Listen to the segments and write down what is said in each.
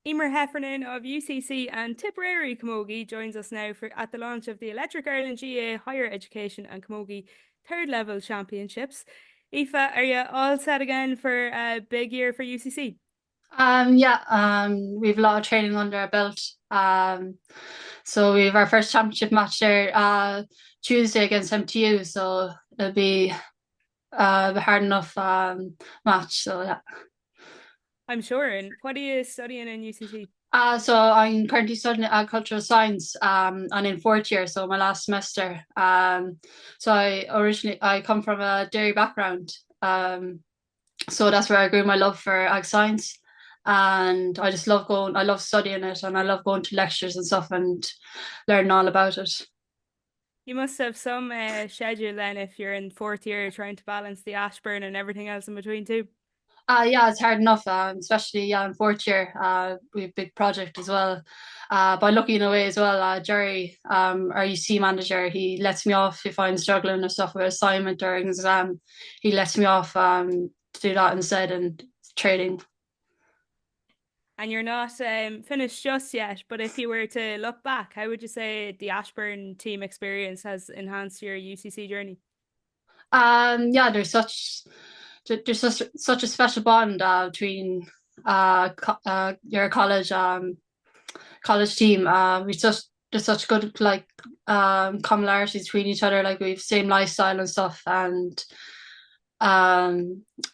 Eimear Heffernan of UCC and Tipperary Camogie joins us now at the launch of the Electric Ireland GA Higher Education and Camogie third level championships. Aoife, are you all set again for a big year for UCC? We've a lot of training under our belt. So we have our first championship match there Tuesday against MTU, so it'll be a hard enough match. So yeah. I'm sure. And what are you studying in UCC? So I'm currently studying agricultural science, and in fourth year, so my last semester. So I come from a dairy background, so that's where I grew my love for ag science, and I just love going. I love studying it, and I love going to lectures and stuff and learning all about it. You must have some schedule then if you're in fourth year trying to balance the Ashburn and everything else in between too. Yeah, it's hard enough, especially in fourth year. We have a big project as well. But lucky in a way as well, Jerry, our UC manager, he lets me off if I'm struggling or stuff with assignment or an exam. He lets me off to do that instead and trading. And you're not finished just yet, but if you were to look back, how would you say the Ashburn team experience has enhanced your UCC journey? Yeah, there's such a special bond between your college team. We just there's such good commonalities between each other. Like we've same lifestyle and stuff, and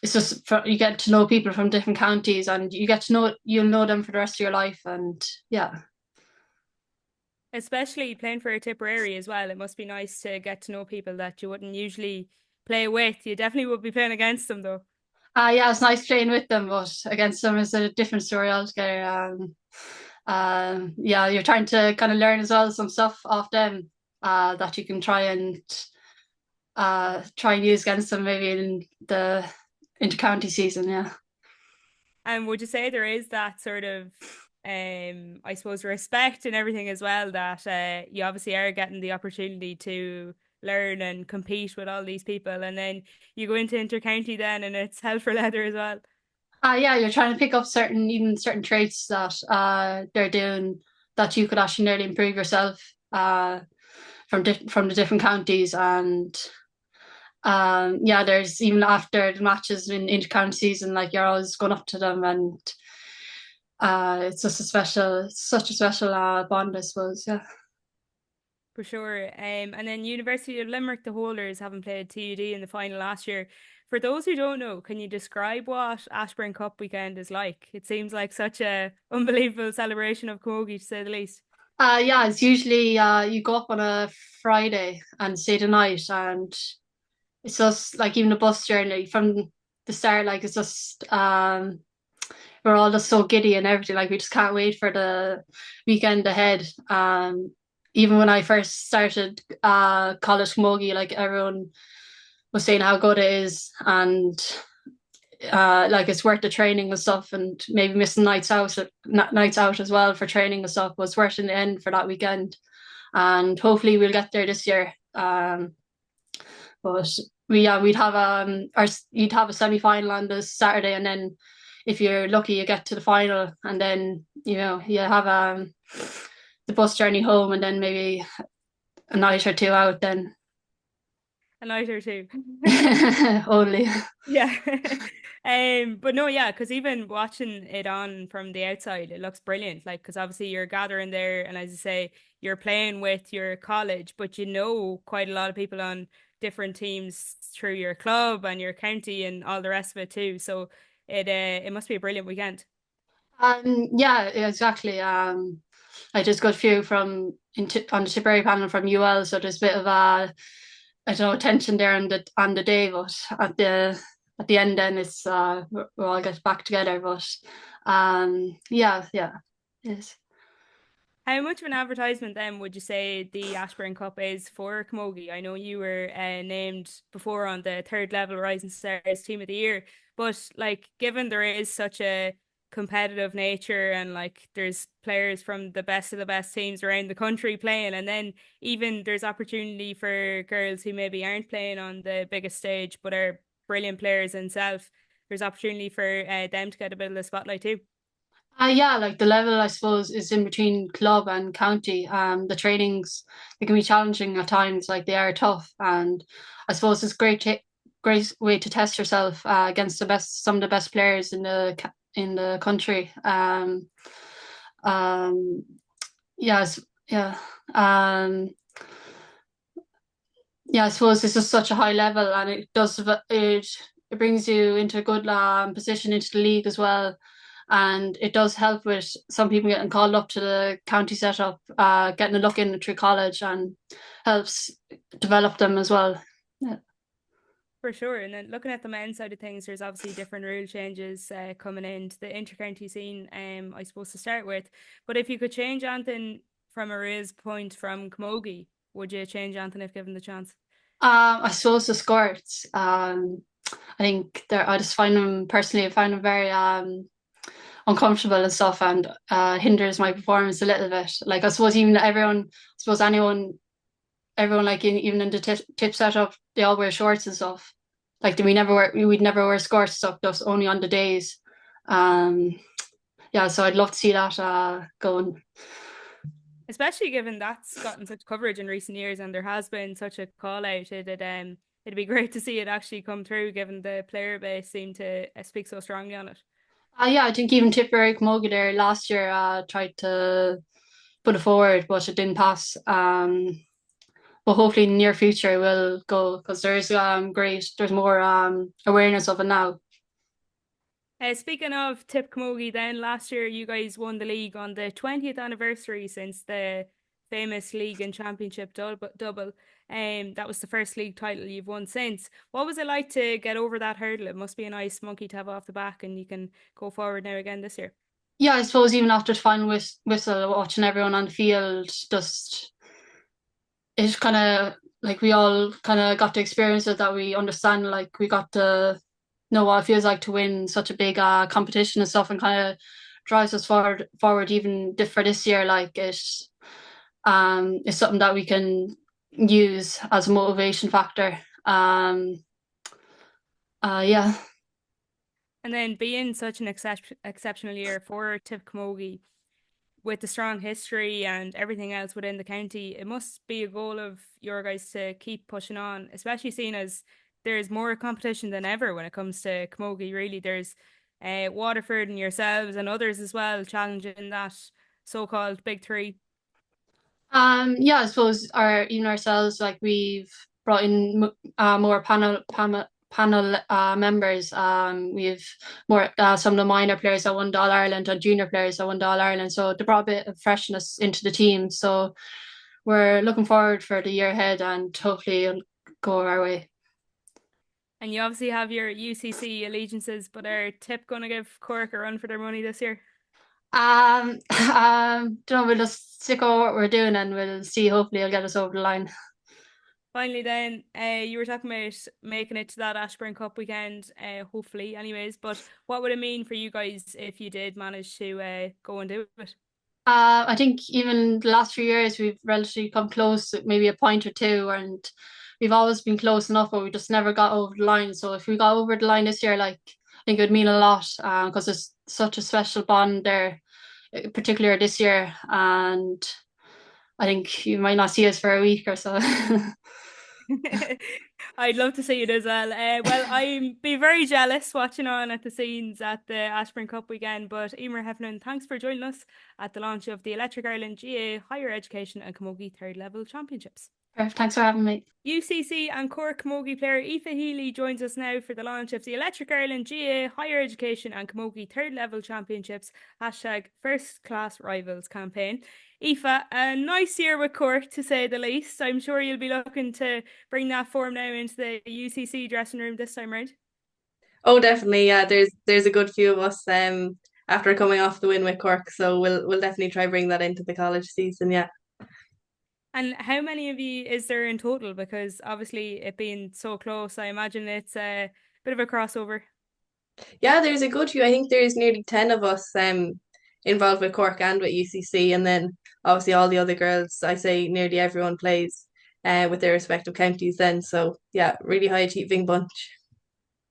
it's just you get to know people from different counties, and you'll know them for the rest of your life, and yeah. Especially playing for a Tipperary as well. It must be nice to get to know people that you wouldn't usually play with. You definitely would be playing against them though. Yeah, it's nice playing with them, but against them is a different story altogether. Yeah, you're trying to kind of learn as well some stuff off them that you can try and use against them maybe in the intercounty season. Yeah. And would you say there is that sort of, I suppose, respect and everything as well that you obviously are getting the opportunity to learn and compete with all these people, and then you go into intercounty then, and it's hell for leather as well. Yeah, you're trying to pick up certain traits that they're doing that you could actually nearly improve yourself from the different counties. And yeah, there's even after the matches in intercounty season, like you're always going up to them, and it's just such a special bond, I suppose. Yeah. For sure. And then University of Limerick, the holders, haven't played TUD in the final last year. For those who don't know, can you describe what Ashbourne Cup weekend is like? It seems like such a unbelievable celebration of Camogie, to say the least. Yeah, it's usually you go up on a Friday and stay the night, and it's just like even the bus journey from the start, like it's just we're all just so giddy and everything. Like we just can't wait for the weekend ahead. Even when I first started college camogie, like everyone was saying how good it is, and like it's worth the training and stuff, and maybe missing nights out as well for training and stuff was worth in the end for that weekend. And hopefully we'll get there this year. But we'd have our you'd have a semi final on the Saturday, and then if you're lucky, you get to the final, and then you have the bus journey home, and then maybe a night or two out. Then A night or two. only. Yeah. But no, yeah, because even watching it on from the outside, it looks brilliant. Like, because obviously you're gathering there, and as you say, you're playing with your college, but you know quite a lot of people on different teams through your club and your county and all the rest of it too. So it must be a brilliant weekend. Yeah, exactly. I just got a few on the Tipperary panel from UL, so there's a bit of a I don't know tension there on the day, but at the end, then it's we'll all get back together. But yeah, yeah, yes. How much of an advertisement then would you say the Ashburn Cup is for Camogie? I know you were named before on the third level Rising Stars Team of the Year, but like given there is such a competitive nature and like there's players from the best of the best teams around the country playing, and then even there's opportunity for girls who maybe aren't playing on the biggest stage but are brilliant players themselves. There's opportunity for them to get a bit of the spotlight too. Yeah, like the level I suppose is in between club and county. The trainings they can be challenging at times, like they are tough, and I suppose it's great way to test yourself against some of the best players in in the country. Um, yes, yeah, yeah. I suppose it's just such a high level, and it brings you into a good position into the league as well. And it does help with some people getting called up to the county setup, getting a look in through college, and helps develop them as well. Yeah. For sure. And then looking at the men's side of things, there's obviously different rule changes coming into the intercounty scene, I suppose, to start with. But if you could change anything from a raise point from Camogie, would you change anything if given the chance? I suppose the skirts. I think I just find them personally. I find them very uncomfortable and stuff, and hinders my performance a little bit. Like I suppose I suppose everyone like even in the tip setup, they all wear shorts and stuff. Like we'd never wear skirts stuff, just only on the days. Um, yeah, so I'd love to see that going. Especially given that's gotten such coverage in recent years and there has been such a call out. It'd be great to see it actually come through given the player base seem to speak so strongly on it. Yeah, I think even Tipperary Camogie there last year tried to put it forward, but it didn't pass. But hopefully in the near future it will go because there's more awareness of it now. Speaking of Tip Camogie, then last year you guys won the league on the 20th anniversary since the famous league and championship double. That was the first league title you've won since. What was it like to get over that hurdle? It must be a nice monkey to have off the back, and you can go forward now again this year. Yeah, I suppose even after the final whistle, watching everyone on the field, just it's kind of like we all kind of got to experience it, that we understand, like we got to know what it feels like to win such a big competition and stuff, and kind of drives us forward even for this year. Like it's something that we can use as a motivation factor. Yeah. And then being such an exceptional year for Tip Camogie, with the strong history and everything else within the county, it must be a goal of your guys to keep pushing on, especially seeing as there's more competition than ever when it comes to Camogie. Really, there's Waterford and yourselves and others as well challenging that so-called big three. Yeah, I suppose even ourselves, like we've brought in more panel members. We've more some of the minor players that won the All Ireland and junior players that won the All Ireland. So they brought a bit of freshness into the team. So we're looking forward for the year ahead, and hopefully it'll go our way. And you obviously have your UCC allegiances, but are Tip going to give Cork a run for their money this year? Don't know, we'll just stick on what we're doing and we'll see. Hopefully it'll get us over the line. Finally, then, you were talking about making it to that Ashbourne Cup weekend, hopefully, anyways. But what would it mean for you guys if you did manage to go and do it? I think even the last few years we've relatively come close, maybe a point or two, and we've always been close enough, but we just never got over the line. So if we got over the line this year, like I think it would mean a lot because it's such a special bond there, particularly this year, and I think you might not see us for a week or so. I'd love to see it as well. Well, I'm be very jealous watching on at the scenes at the Ashbourne Cup weekend. But Eimear Heffernan, thanks for joining us at the launch of the Electric Ireland GA Higher Education and Camogie Third Level Championships. Perfect. Thanks for having me. UCC and Cork Camogie player Aoife Healy joins us now for the launch of the Electric Ireland GA Higher Education and Camogie Third Level Championships hashtag First Class Rivals campaign. Aoife, a nice year with Cork to say the least. I'm sure you'll be looking to bring that form now into the UCC dressing room this time round. Oh, definitely. Yeah, there's a good few of us after coming off the win with Cork, so we'll definitely try bring that into the college season. Yeah. And how many of you is there in total? Because obviously it being so close, I imagine it's a bit of a crossover. Yeah, there's a good few. I think there's nearly 10 of us involved with Cork and with UCC, and then obviously all the other girls, I say nearly everyone plays with their respective counties then. So yeah, really high achieving bunch.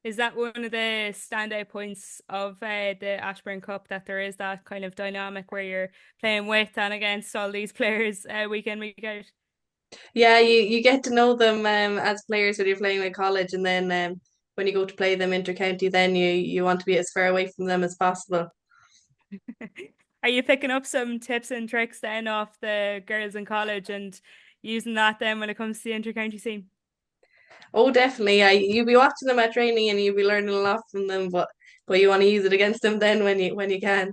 Is that one of the standout points of the Ashbourne Cup, that there is that kind of dynamic where you're playing with and against all these players week in, week out? Yeah, you get to know them as players when you're playing with college, and then when you go to play them inter-county, then you want to be as far away from them as possible. Are you picking up some tips and tricks then off the girls in college and using that then when it comes to the inter-county scene? Oh, definitely. You'll be watching them at training and you'll be learning a lot from them, but you want to use it against them then when you can.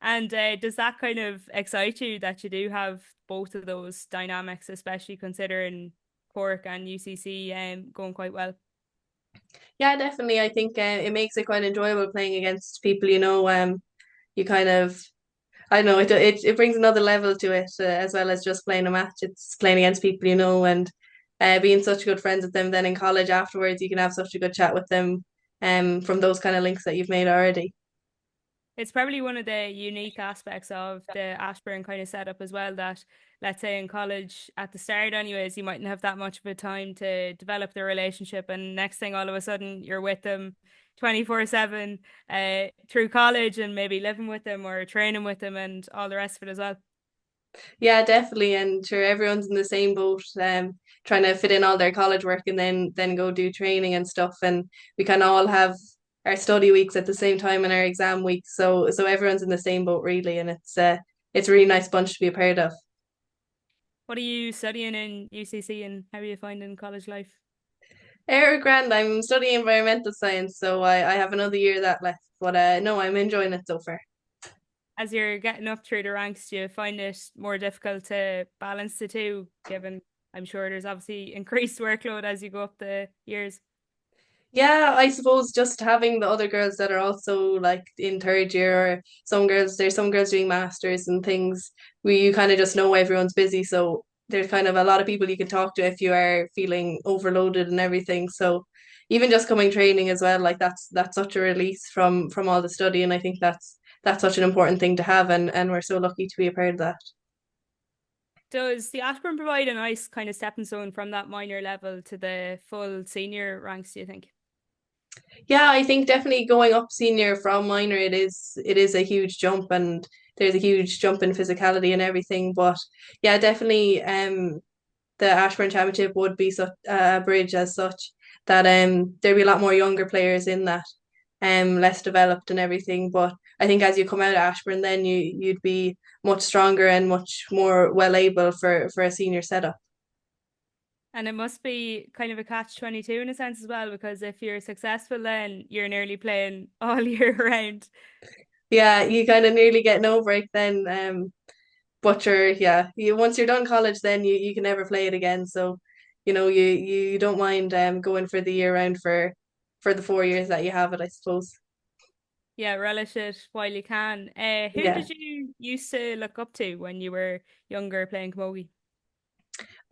And does that kind of excite you that you do have both of those dynamics, especially considering Cork and UCC going quite well? Yeah, definitely. I think it makes it quite enjoyable playing against people, you kind of I don't know, it brings another level to it, as well as just playing a match. It's playing against people you know, and being such good friends with them. Then in college afterwards, you can have such a good chat with them, from those kind of links that you've made already. It's probably one of the unique aspects of the Ashburn kind of setup as well, that let's say in college at the start anyways, you mightn't have that much of a time to develop the relationship, and next thing all of a sudden you're with them 24/7 through college, and maybe living with them or training with them and all the rest of it as well. Yeah, definitely. And sure, everyone's in the same boat, trying to fit in all their college work and then go do training and stuff. And we kind of all have our study weeks at the same time and our exam weeks. So everyone's in the same boat really, and it's a really nice bunch to be a part of. What are you studying in UCC and how are you finding college life? Grand, I'm studying environmental science, so I have another year of that left. But no, I'm enjoying it so far. As you're getting up through the ranks, do you find it more difficult to balance the two, given I'm sure there's obviously increased workload as you go up the years? Yeah, I suppose just having the other girls that are also like in third year, or there's some girls doing masters and things, where you kind of just know everyone's busy. So there's kind of a lot of people you can talk to if you are feeling overloaded and everything. So even just coming training as well, like that's such a release from all the study, and I think that's such an important thing to have, and we're so lucky to be a part of that. Does the Ashburn provide a nice kind of stepping stone from that minor level to the full senior ranks, do you think? Yeah, I think definitely going up senior from minor, it is a huge jump, and there's a huge jump in physicality and everything. But yeah, definitely the Ashburn Championship would be such a bridge as such, that there'd be a lot more younger players in that, less developed and everything. But I think as you come out of Ashburn, then you'd be much stronger and much more well able for a senior setup. And it must be kind of a catch-22 in a sense as well, because if you're successful, then you're nearly playing all year round. Yeah, you kind of nearly get no break then. But yeah, you once you're done college, then you can never play it again. So, you don't mind going for the year round for the 4 years that you have it, I suppose. Yeah, relish it while you can. Who Yeah. did you used to look up to when you were younger playing camogie?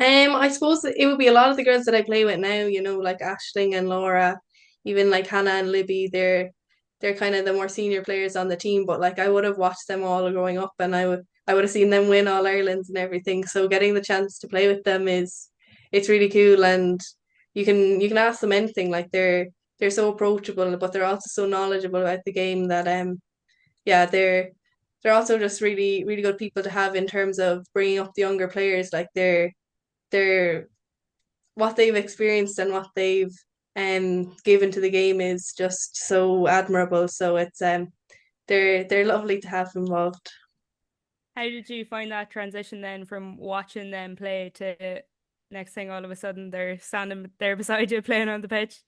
I suppose it would be a lot of the girls that I play with now, like Ashling and Laura, even like Hannah and Libby, they're kind of the more senior players on the team, but like I would have watched them all growing up, and I would have seen them win all Irelands and everything. So getting the chance to play with them it's really cool, and you can ask them anything. Like they're so approachable, but they're also so knowledgeable about the game that yeah, they're also just really really good people to have in terms of bringing up the younger players. Like they're what they've experienced and what they've given to the game is just so admirable. So they're lovely to have involved. How did you find that transition then from watching them play to next thing all of a sudden they're standing there beside you playing on the pitch?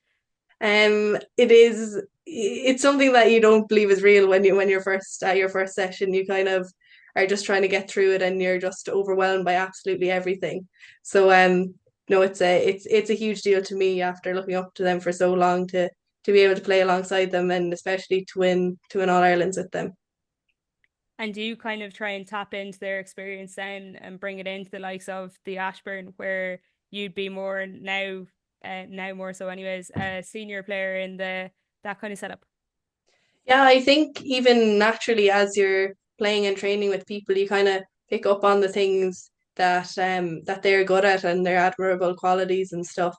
It's something that you don't believe is real when you're first at your first session. You kind of are just trying to get through it, and you're just overwhelmed by absolutely everything. So no, it's a huge deal to me after looking up to them for so long to be able to play alongside them, and especially to win All Irelands with them. And do you kind of try and tap into their experience then and bring it into the likes of the Ashburn, where you'd be more now more so anyways, a senior player in the that kind of setup? Yeah, I think even naturally as you're playing and training with people, you kind of pick up on the things that they're good at and their admirable qualities and stuff.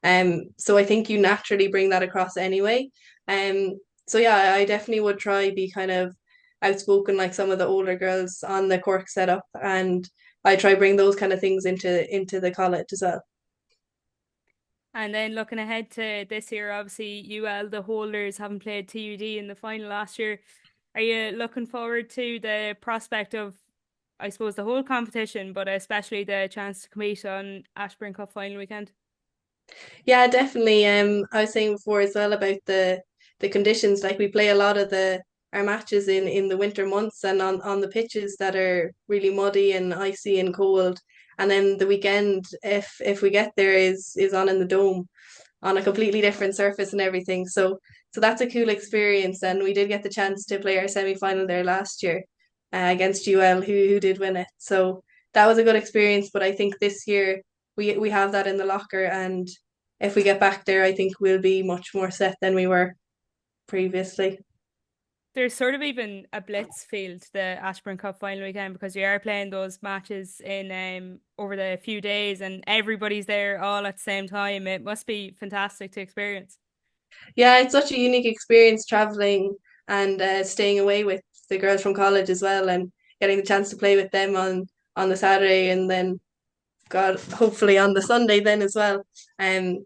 So I think you naturally bring that across anyway. So yeah, I definitely would try be kind of outspoken like some of the older girls on the Cork setup, and I try bring those kind of things into the college as well. And then looking ahead to this year, obviously UL, the holders, haven't played TUD in the final last year. Are you looking forward to the prospect of, I suppose, the whole competition, but especially the chance to compete on Ashbourne Cup final weekend? Yeah, definitely. I was saying before as well about the conditions. Like we play a lot of the our matches in the winter months and on the pitches that are really muddy and icy and cold. And then the weekend, if we get there, is on in the dome on a completely different surface and everything. So that's a cool experience. And we did get the chance to play our semi final there last year against UL, who did win it. So that was a good experience. But I think this year we have that in the locker, and if we get back there, I think we'll be much more set than we were previously. There's sort of even a blitz field, the Ashbourne Cup final weekend, because you are playing those matches in over the few days and everybody's there all at the same time. It must be fantastic to experience. Yeah, it's such a unique experience traveling and staying away with the girls from college as well, and getting the chance to play with them on the Saturday, and then God, hopefully on the Sunday then as well. Um,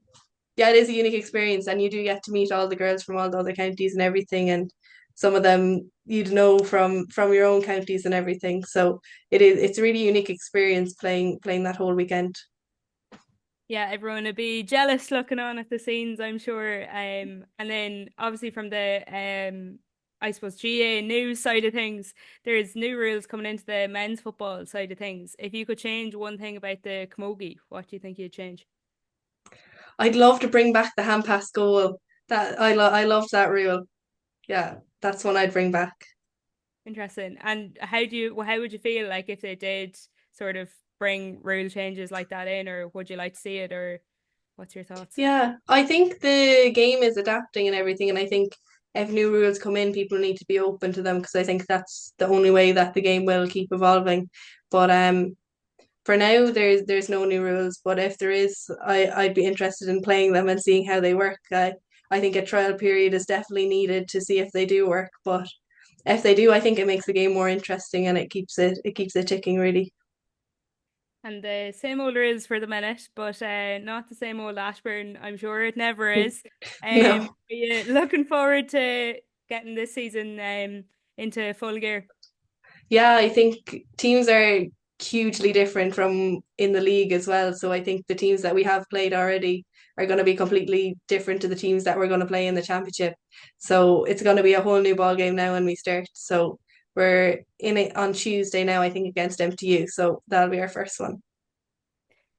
yeah, it is a unique experience, and you do get to meet all the girls from all the other counties and everything, and some of them you'd know from your own counties and everything. So it's a really unique experience playing that whole weekend. Yeah, everyone would be jealous looking on at the scenes, I'm sure. And then obviously from the I suppose GA news side of things, there's new rules coming into the men's football side of things. If you could change one thing about the Camogie, what do you think you'd change? I'd love to bring back the hand pass goal. That I loved that rule. Yeah, that's one I'd bring back. Interesting. And how would you feel like if they did sort of bring rule changes like that in, or would you like to see it, or what's your thoughts? Yeah, I think the game is adapting and everything, and I think if new rules come in, people need to be open to them because I think that's the only way that the game will keep evolving. But for now, there's no new rules, but if there is, I'd be interested in playing them and seeing how they work. I think a trial period is definitely needed to see if they do work, but if they do, I think it makes the game more interesting and it keeps it ticking really. And the same old rules for the minute, but not the same old Ashburn. I'm sure it never is. No. Are you looking forward to getting this season into full gear? Yeah, I think teams are hugely different from in the league as well. So I think the teams that we have played already are going to be completely different to the teams that we're going to play in the championship. So it's going to be a whole new ball game now when we start. So we're in it on Tuesday now, I think, against MTU. So that'll be our first one.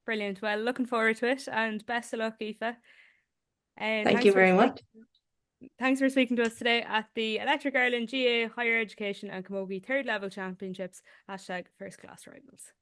Brilliant. Well, looking forward to it, and best of luck, Aoife. And Thank you very much. thanks for speaking to us today at the Electric Ireland GA Higher Education and Camogie Third Level Championships. #First Class Rivals.